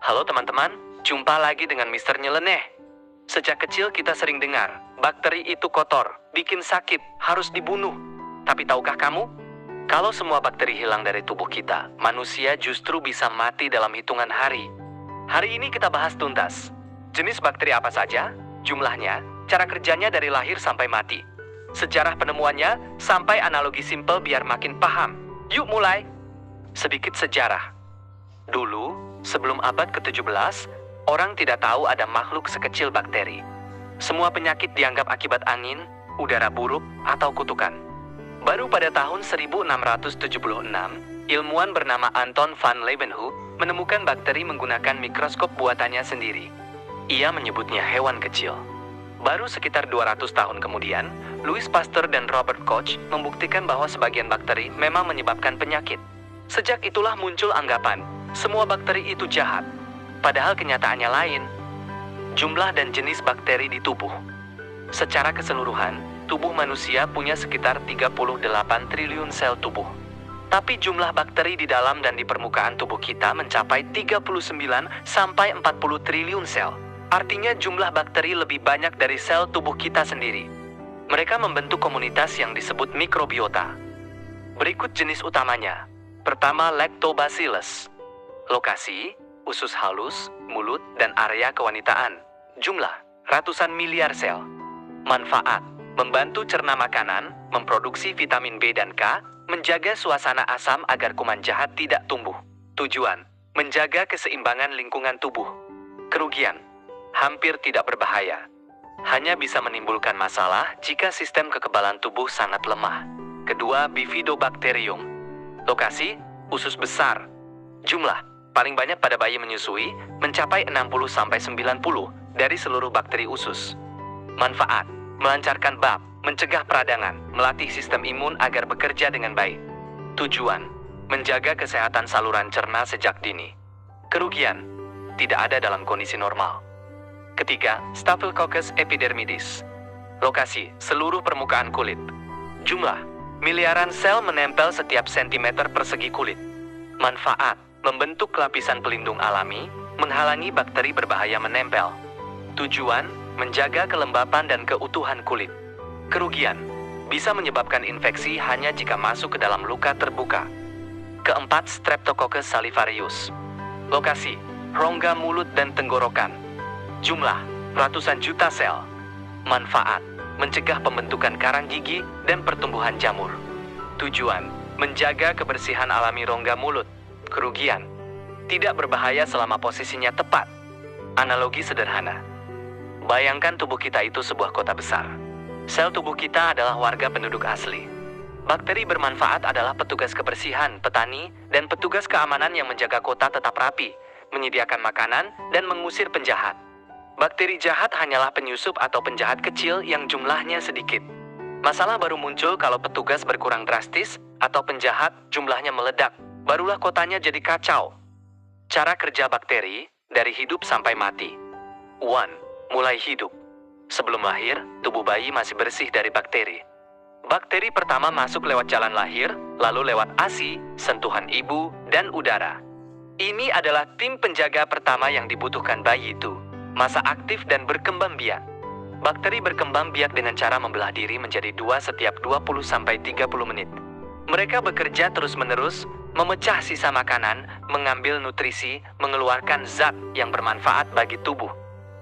Halo teman-teman, jumpa lagi dengan Mister Nyeleneh. Sejak kecil kita sering dengar, bakteri itu kotor, bikin sakit, harus dibunuh. Tapi tahukah kamu? Kalau semua bakteri hilang dari tubuh kita, manusia justru bisa mati dalam hitungan hari. Hari ini kita bahas tuntas. Jenis bakteri apa saja, jumlahnya, cara kerjanya dari lahir sampai mati. Sejarah penemuannya, sampai analogi simpel biar makin paham. Yuk mulai! Sedikit sejarah. Dulu, sebelum abad ke-17, orang tidak tahu ada makhluk sekecil bakteri. Semua penyakit dianggap akibat angin, udara buruk, atau kutukan. Baru pada tahun 1676, ilmuwan bernama Anton van Leeuwenhoek menemukan bakteri menggunakan mikroskop buatannya sendiri. Ia menyebutnya hewan kecil. Baru sekitar 200 tahun kemudian, Louis Pasteur dan Robert Koch membuktikan bahwa sebagian bakteri memang menyebabkan penyakit. Sejak itulah muncul anggapan, semua bakteri itu jahat. Padahal kenyataannya lain. Jumlah dan jenis bakteri di tubuh. Secara keseluruhan, tubuh manusia punya sekitar 38 triliun sel tubuh. Tapi jumlah bakteri di dalam dan di permukaan tubuh kita mencapai 39 sampai 40 triliun sel. Artinya jumlah bakteri lebih banyak dari sel tubuh kita sendiri. Mereka membentuk komunitas yang disebut mikrobiota. Berikut jenis utamanya. Pertama, Lactobacillus. Lokasi, usus halus, mulut, dan area kewanitaan. Jumlah, ratusan miliar sel. Manfaat, membantu cerna makanan, memproduksi vitamin B dan K, menjaga suasana asam agar kuman jahat tidak tumbuh. Tujuan, menjaga keseimbangan lingkungan tubuh. Kerugian, hampir tidak berbahaya. Hanya bisa menimbulkan masalah jika sistem kekebalan tubuh sangat lemah. Kedua, Bifidobacterium. Lokasi, usus besar. Jumlah, paling banyak pada bayi menyusui, mencapai 60-90 dari seluruh bakteri usus. Manfaat, melancarkan bab, mencegah peradangan, melatih sistem imun agar bekerja dengan baik. Tujuan, menjaga kesehatan saluran cerna sejak dini. Kerugian, tidak ada dalam kondisi normal. Ketiga, Staphylococcus epidermidis. Lokasi, seluruh permukaan kulit. Jumlah, miliaran sel menempel setiap sentimeter persegi kulit. Manfaat, membentuk lapisan pelindung alami, menghalangi bakteri berbahaya menempel. Tujuan, menjaga kelembapan dan keutuhan kulit. Kerugian, bisa menyebabkan infeksi hanya jika masuk ke dalam luka terbuka. Keempat, Streptococcus salivarius. Lokasi, rongga mulut dan tenggorokan. Jumlah, ratusan juta sel. Manfaat, mencegah pembentukan karang gigi dan pertumbuhan jamur. Tujuan, menjaga kebersihan alami rongga mulut. Kerugian, tidak berbahaya selama posisinya tepat. Analogi sederhana. Bayangkan tubuh kita itu sebuah kota besar. Sel tubuh kita adalah warga penduduk asli. Bakteri bermanfaat adalah petugas kebersihan, petani, dan petugas keamanan yang menjaga kota tetap rapi, menyediakan makanan, dan mengusir penjahat. Bakteri jahat hanyalah penyusup atau penjahat kecil yang jumlahnya sedikit. Masalah baru muncul kalau petugas berkurang drastis atau penjahat jumlahnya meledak. Barulah kotanya jadi kacau. Cara kerja bakteri dari hidup sampai mati. 1. Mulai hidup. Sebelum lahir, tubuh bayi masih bersih dari bakteri. Bakteri pertama masuk lewat jalan lahir, lalu lewat ASI, sentuhan ibu, dan udara. Ini adalah tim penjaga pertama yang dibutuhkan bayi itu. Masa aktif dan berkembang biak. Bakteri berkembang biak dengan cara membelah diri menjadi 2 setiap 20-30 menit. Mereka bekerja terus-menerus, memecah sisa makanan, mengambil nutrisi, mengeluarkan zat yang bermanfaat bagi tubuh.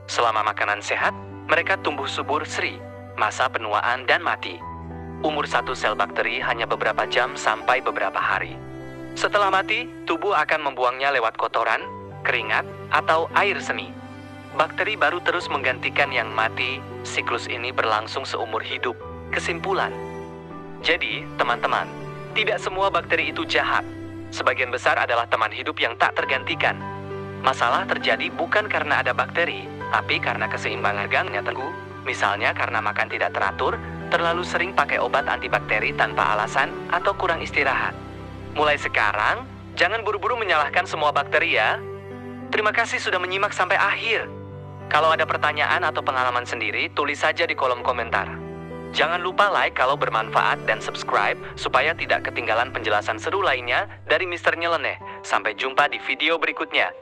Selama makanan sehat, mereka tumbuh subur seri, masa penuaan dan mati. Umur satu sel bakteri hanya beberapa jam sampai beberapa hari. Setelah mati, tubuh akan membuangnya lewat kotoran, keringat, atau air seni. Bakteri baru terus menggantikan yang mati, siklus ini berlangsung seumur hidup. Kesimpulan. Jadi, teman-teman, tidak semua bakteri itu jahat. Sebagian besar adalah teman hidup yang tak tergantikan. Masalah terjadi bukan karena ada bakteri, tapi karena keseimbangan gangnya terganggu. Misalnya karena makan tidak teratur, terlalu sering pakai obat antibakteri tanpa alasan, atau kurang istirahat. Mulai sekarang, jangan buru-buru menyalahkan semua bakteri ya. Terima kasih sudah menyimak sampai akhir. Kalau ada pertanyaan atau pengalaman sendiri, tulis saja di kolom komentar. Jangan lupa like kalau bermanfaat dan subscribe supaya tidak ketinggalan penjelasan seru lainnya dari Mister Nyeleneh. Sampai jumpa di video berikutnya.